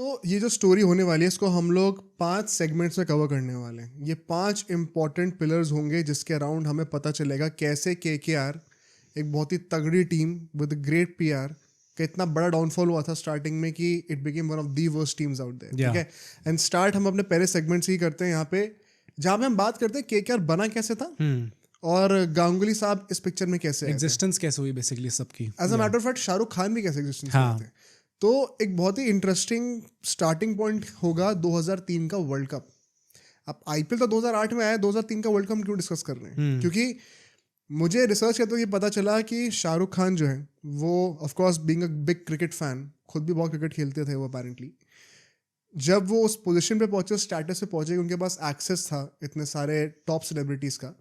तो ये जो स्टोरी होने वाली है इसको हम लोग 5 सेगमेंट्स में कवर करने वाले हैं। ये 5 इंपॉर्टेंट पिलर्स होंगे जिसके अराउंड हमें पता चलेगा कैसे केकेआर एक बहुत ही तगड़ी टीम विद ग्रेट पीआर का इतना बड़ा डाउनफॉल हुआ था स्टार्टिंग में कि it became one of the worst teams out there. ठीक है, एंड स्टार्ट हम अपने पहले सेगमेंट से ही करते हैं यहाँ पे, जहाँ पे हम बात करते हैं केकेआर बना कैसे था और गांगुली साहब इस पिक्चर में कैसे एग्जिस्टेंस कैसे हुई बेसिकली सबकी। As a matter of fact Shahrukh Khan भी कैसे एग्जिस्टेंस थे। तो एक बहुत ही इंटरेस्टिंग स्टार्टिंग पॉइंट होगा 2003 का वर्ल्ड कप। अब आईपीएल तो 2008 में आया, 2003 का वर्ल्ड कप हम क्यों डिस्कस कर रहे हैं? क्योंकि मुझे रिसर्च करते हुए ये पता चला कि शाहरुख खान जो है वो of course being a big cricket fan, खुद भी बहुत क्रिकेट खेलते थे वो अपेरेंटली, जब वो उस पोजीशन पे पहुंचे, स्टेटस पे पहुंचे, उनके पास एक्सेस था इतने सारे टॉप सेलिब्रिटीज का।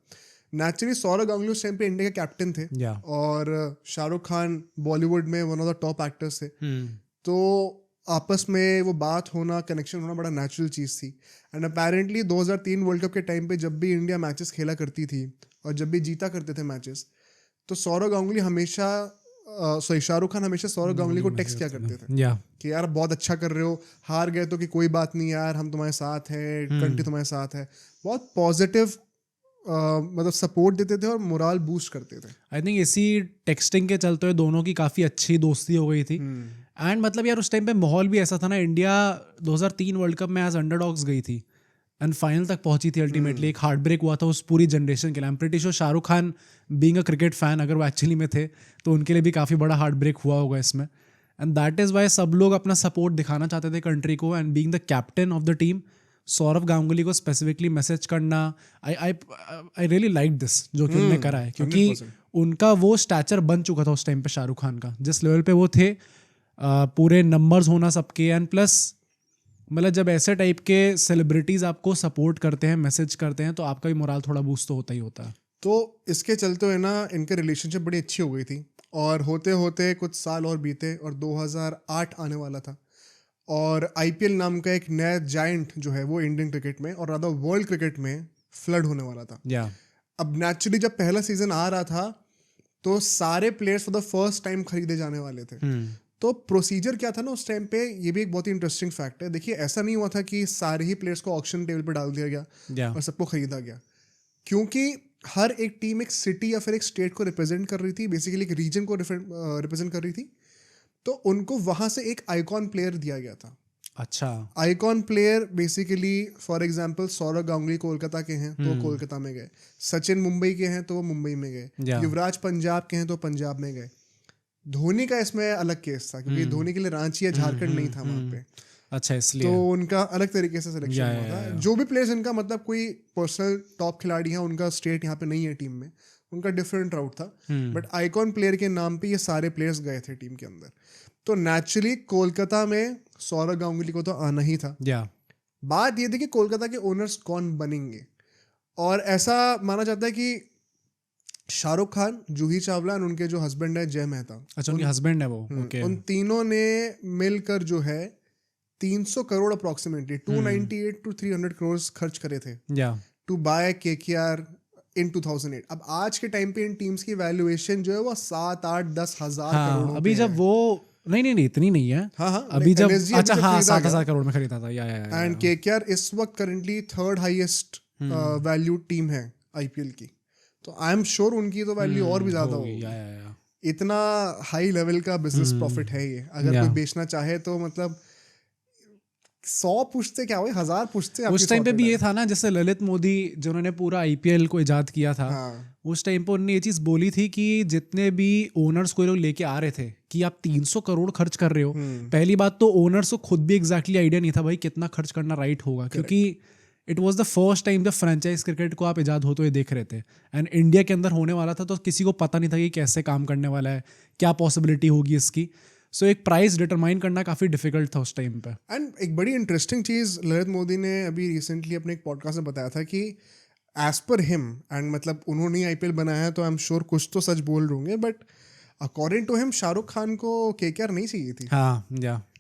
नेचुरली सौरव गांगुली उस टाइम पे इंडिया के कैप्टन थे और शाहरुख खान बॉलीवुड में one of the top actors थे। तो आपस में वो बात होना, कनेक्शन होना बड़ा नेचुरल चीज़ थी। एंड अपेरेंटली 2003 वर्ल्ड कप के टाइम पे जब भी इंडिया मैचेस खेला करती थी और जब भी जीता करते थे मैचेस, तो सौरव गांगुली हमेशा शाहरुख खान हमेशा सौरव गांगुली को टेक्स्ट किया करते थे कि यार बहुत अच्छा कर रहे हो, हार गए तो कि कोई बात नहीं यार, हम तुम्हारे साथ हैं, कंट्री तुम्हारे साथ है। बहुत पॉजिटिव मतलब सपोर्ट देते थे और मोरल बूस्ट करते थे। आई थिंक इसी टेक्सटिंग के चलते हुए दोनों की काफ़ी अच्छी दोस्ती हो गई थी। एंड मतलब यार उस टाइम पे माहौल भी ऐसा था ना, इंडिया 2003 वर्ल्ड कप में एज अंडरडॉग्स गई थी एंड फाइनल तक पहुंची थी अल्टीमेटली। एक हार्ट ब्रेक हुआ था उस पूरी जनरेशन के लिए। I am pretty sure Shahrukh Khan being a cricket fan, अगर वो एक्चुअली में थे तो उनके लिए भी काफ़ी बड़ा हार्ट ब्रेक हुआ होगा इसमें। एंड दैट इज़ वाई सब लोग अपना सपोर्ट दिखाना चाहते थे कंट्री को। And being the captain of the team, Sourav Ganguly को स्पेसिफिकली मैसेज करना, आई रियली लाइक दिस जो कि उन्होंने करा है, क्योंकि 100%. उनका वो स्टैचर बन चुका था उस टाइम पे शाहरुख खान का, जिस लेवल पे वो थे, पूरे नंबर्स होना सबके। एंड प्लस मतलब जब ऐसे टाइप के सेलिब्रिटीज आपको सपोर्ट करते हैं, मैसेज करते हैं, तो आपका भी मोरल थोड़ा बूस्ट तो होता ही होता है। तो इसके चलते हुए ना इनके रिलेशनशिप बड़ी अच्छी हो गई थी और होते होते कुछ साल और बीते और 2008 आने वाला था और आईपीएल नाम का एक नया जायंट जो है वो इंडियन क्रिकेट में और रादर वर्ल्ड क्रिकेट में फ्लड होने वाला था। अब नेचुरली जब पहला सीजन आ रहा था तो सारे players for the first time खरीदे जाने वाले थे। तो प्रोसीजर क्या था ना उस टाइम पे, ये भी एक बहुत ही इंटरेस्टिंग फैक्ट है। देखिए ऐसा नहीं हुआ था कि सारे ही प्लेयर्स को ऑक्शन टेबल पे डाल दिया गया और सबको खरीदा गया, क्योंकि हर एक टीम एक सिटी या फिर एक स्टेट को रिप्रेजेंट कर रही थी, बेसिकली एक रीजन को रिप्रेजेंट कर रही थी। तो उनको वहां से एक आइकॉन प्लेयर दिया गया था। अच्छा, icon player basically for example Sourav Ganguly Kolkata के हैं तो कोलकाता में गए, सचिन मुंबई के हैं तो वो मुंबई में गए, युवराज पंजाब के हैं तो पंजाब में गए। धोनी का इसमें अलग केस था क्योंकि धोनी के लिए रांची या झारखंड नहीं था वहां पे। अच्छा, इसलिए तो उनका अलग तरीके से सिलेक्शन हुआ था। जो भी प्लेयर्स इनका मतलब कोई पर्सनल टॉप खिलाड़ी है, उनका स्टेट यहाँ पे नहीं है टीम में, उनका डिफरेंट राउट था। बट आइकॉन प्लेयर के नाम पे ये सारे प्लेयर्स गए थे टीम के अंदर। तो नेचुरली कोलकाता में सौरव गांगुली को तो आना ही था। बात ये थी कि कोलकाता के ओनर्स कौन बनेंगे, और ऐसा माना जाता है कि शाहरुख खान, जूही चावला और उनके जो हस्बैंड है जय मेहता, अच्छा उनके हस्बैंड है वो, उन तीनों ने मिलकर जो है 300 करोड़ अप्रोक्सीमेटली 298 to 300 करोड़ खर्च करे थे टू बाय केकेआर इन 2008। अब आज के टाइम पे इन टीम्स की वैल्यूएशन जो है वो 7-8-10 हजार करोड़ अभी जब वो नहीं इतनी नहीं है। अभी जब अच्छा 7,000 करोड़ में खरीदा था। एंड केकेआर इस वक्त currently 3rd highest value team है आईपीएल की। तो आई एम श्योर उनकी तो वैल्यू और भी ज्यादा होगी। इतना हाई लेवल का बिजनेस प्रॉफिट है ये। अगर कोई बेचना चाहे तो मतलब 100 पूछते क्या हुए, 1000 पूछते। उस टाइम पे भी ये था ना, जैसे ललित मोदी जिन्होंने पूरा आईपीएल को इजाद किया था, उस टाइम पे उन्होंने ये चीज बोली थी कि जितने भी ओनर्स को लोग लेके आ रहे थे कि आप 300 करोड़ खर्च कर रहे हो, पहली बात तो ओनर्स को खुद भी एग्जैक्टली आइडिया नहीं था भाई कितना खर्च करना राइट होगा, क्योंकि it was the first time जब फ्रेंचाइज क्रिकेट को आप इजाद होते हुए देख रहे थे एंड इंडिया के अंदर होने वाला था, तो किसी को पता नहीं था कि कैसे काम करने वाला है, क्या पॉसिबिलिटी होगी इसकी। सो एक प्राइस डिटरमाइन करना काफ़ी डिफिकल्ट था उस टाइम पे। एंड एक बड़ी इंटरेस्टिंग चीज़ ललित मोदी ने अभी रिसेंटली अपने एक पॉडकास्ट में बताया था कि एज पर हिम, एंड मतलब उन्होंने आईपीएल बनाया है तो आई एम श्योर कुछ तो सच बोल रहे होंगे, but according to him Shahrukh Khan को केकेआर नहीं चाहिए थी।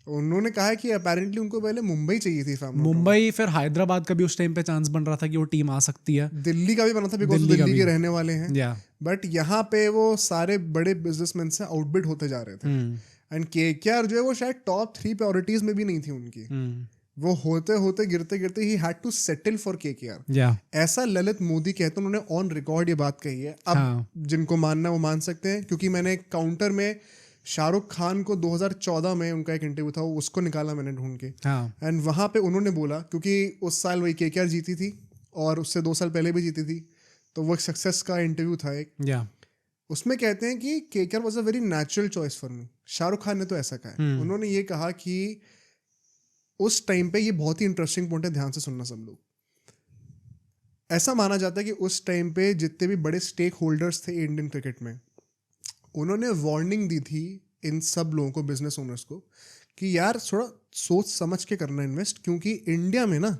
उन्होंने कहा है कि अपेरेंटली उनको पहले मुंबई चाहिए थी। मुंबई, फिर हैदराबाद का भी उस टाइम पे चांस बन रहा था कि वो टीम आ सकती है। दिल्ली का भी बना था बिकॉज दिल्ली के रहने वाले हैं। बट यहाँ पे वो सारे बड़े बिजनेसमैन से आउटबिड होते जा रहे थे। एंड केकेआर जो है वो शायद टॉप 3 प्रायोरिटीज में भी नहीं थी उनकी। वो होते होते गिरते गिरते ही had to settle for KKR. ऐसा ललित मोदी कहते हैं, उन्होंने ऑन रिकॉर्ड ये बात कही है। अब जिनको मानना वो मान सकते हैं, क्योंकि मैंने एक काउंटर में शाहरुख खान को 2014 में उनका एक इंटरव्यू था, उसको निकाला मैंने ढूंढ के। एंड वहां पे उन्होंने बोला, क्योंकि उस साल वही केकेआर जीती थी और उससे 2 साल पहले भी जीती थी, तो वो एक सक्सेस का इंटरव्यू था एक। उसमें कहते हैं कि KKR was a very natural choice for me. Shahrukh Khan ने तो ऐसा कहा है। उन्होंने ये कहा कि उस टाइम पे, ये बहुत ही इंटरेस्टिंग पॉइंट है, ध्यान से सुनना सब लोग। ऐसा माना जाता है कि उस टाइम पे जितने भी बड़े स्टेक होल्डर्स थे इंडियन क्रिकेट में, उन्होंने वार्निंग दी थी इन सब लोगों को, बिजनेस ओनर्स को, कि यार थोड़ा सोच समझ के करना इन्वेस्ट, क्योंकि इंडिया में ना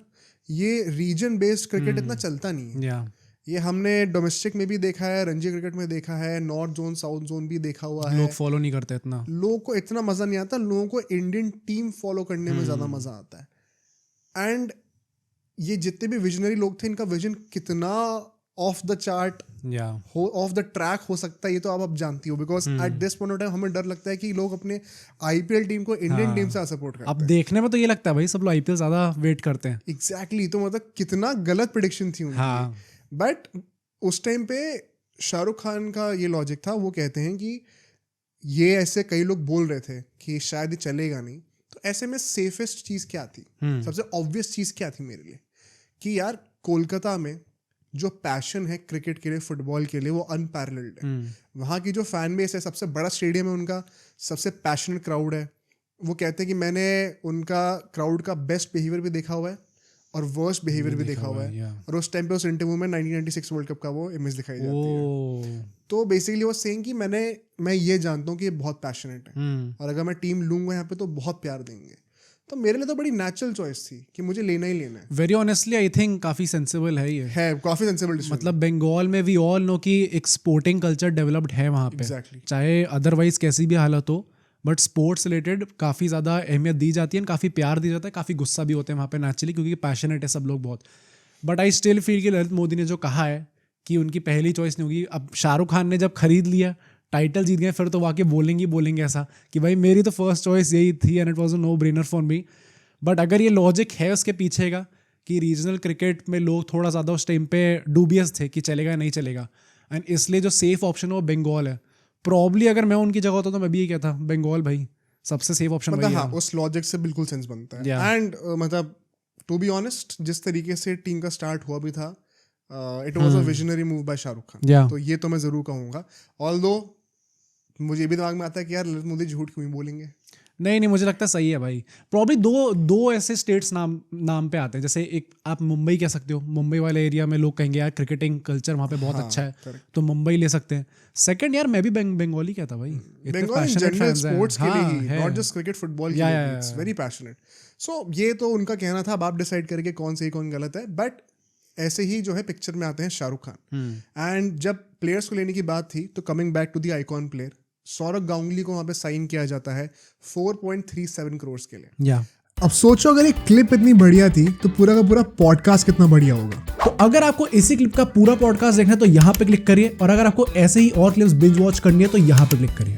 ये रीजन बेस्ड क्रिकेट इतना चलता नहीं है। ये हमने डोमेस्टिक में भी देखा है, रणजी क्रिकेट में देखा है, नॉर्थ जोन साउथ जोन भी देखा हुआ है। लोग फॉलो नहीं करते इतना, लोगों को इतना मजा नहीं आता, लोगों को इंडियन टीम फॉलो करने में ज्यादा मजा आता है। एंड ये जितने भी विजनरी लोग थे, इनका विजन कितना of the chart, of the track हो सकता है, ये तो आप जानती हो। Because at this point of time हमें डर लगता है कि लोग अपने आईपीएल टीम को इंडियन टीम से सपोर्ट करते हैं। अब देखने में तो ये लगता है भाई सब लोग आईपीएल ज्यादा वेट करते हैं। एग्जैक्टली, तो मतलब कितना गलत प्रेडिक्शन थी उनकी। बट उस टाइम पे शाहरुख खान का ये लॉजिक था, वो कहते हैं कि ये ऐसे कई लोग बोल रहे थे कि शायद ये चलेगा नहीं, तो ऐसे में सेफेस्ट चीज़ क्या थी, सबसे ऑब्वियस चीज़ क्या थी मेरे लिए, कि यार कोलकाता में जो पैशन है क्रिकेट के लिए, फुटबॉल के लिए, वो अनपैरेलल्ड है। वहाँ की जो फैन बेस है, सबसे बड़ा स्टेडियम है उनका, सबसे पैशनेट क्राउड है। वो कहते हैं कि मैंने उनका क्राउड का बेस्ट बिहेवियर भी देखा हुआ है और वर्स्ट बिहेवियर भी देखा हुआ है। और उस टाइम पे उस इंटरव्यू में 1996 वर्ल्ड कप का वो इमेज दिखाई जाती है। तो बेसिकली वो सेइंग कि मैं ये जानता हूँ कि ये बहुत पैशनेट है और अगर मैं टीम लूंगा यहाँ पे तो बहुत प्यार देंगे। तो मेरे लिए तो बड़ी नेचुरल चॉइस थी कि मुझे लेना ही लेना है। वेरी ऑनेस्टली आई थिंक काफी सेंसिबल है ये, है काफी सेंसिबल डिसीजन। मतलब बंगाल में वी ऑल नो कि एक स्पोर्टिंग कल्चर डेवलप्ड है वहाँ पे। Exactly. चाहे अदरवाइज कैसी भी हालत हो, बट स्पोर्ट्स रिलेटेड काफ़ी ज़्यादा अहमियत दी जाती है, काफ़ी प्यार दिया जाता है, काफ़ी गुस्सा भी होते हैं वहाँ पे नेचुरली, क्योंकि पैशनेट है सब लोग बहुत। बट आई स्टिल फील कि ललित मोदी ने जो कहा है कि उनकी पहली चॉइस नहीं होगी। अब शाहरुख खान ने जब खरीद लिया, टाइटल जीत गए, फिर तो वाकई बोलेंगे ऐसा कि भाई मेरी तो फर्स्ट चॉइस यही थी and it was a no brainer for me. But अगर ये लॉजिक है उसके पीछे का कि रीजनल क्रिकेट में लोग थोड़ा ज़्यादा उस टाइम पे डूबियस थे कि चलेगा या नहीं चलेगा, एंड इसलिए जो सेफ ऑप्शन है वो बंगाल है। प्रॉब्ली अगर मैं उनकी जगह होता तो मैं भी ये कहता बंगाल भाई सबसे सेफ ऑप्शन। मतलब हाँ, उस लॉजिक से बिल्कुल सेंस बनता है। एंड मतलब टू बी ऑनेस्ट, जिस तरीके से टीम का स्टार्ट हुआ भी था, it was a visionary move by Shahrukh Khan. तो ये तो मैं जरूर कहूँगा। ऑल्दो मुझे भी दिमाग में आता है कि यार ललित मोदी झूठ क्यों बोलेंगे। नहीं, मुझे लगता है सही है भाई। प्रॉब्ली दो ऐसे स्टेट्स नाम पे आते हैं। जैसे एक आप मुंबई कह सकते हो, मुंबई वाले एरिया में लोग कहेंगे यार क्रिकेटिंग कल्चर वहाँ पे बहुत अच्छा है, तो मुंबई ले सकते हैं। सेकंड यार मैं भी बंगाली कहता भाई, बंगाली जनरल स्पोर्ट्स के लिए ही, नॉट जस्ट क्रिकेट फुटबॉल के लिए, इट्स वेरी पैशनेट। सो ये तो उनका कहना था, अब आप डिसाइड करके कौन सही कौन गलत है। बट ऐसे ही जो है पिक्चर में आते हैं शाहरुख खान। एंड जब प्लेयर्स को लेने की बात थी, तो coming back to the icon player Sourav Ganguly को वहां पे साइन किया जाता है 4.37 करोड़ के लिए। अब सोचो अगर एक क्लिप इतनी बढ़िया थी तो पूरा का पूरा पॉडकास्ट कितना बढ़िया होगा। तो अगर आपको इसी क्लिप का पूरा पॉडकास्ट देखना है तो यहाँ पे क्लिक करिए, और अगर आपको ऐसे ही और क्लिप्स बिंज वॉच करनी है तो यहाँ पे क्लिक करिए।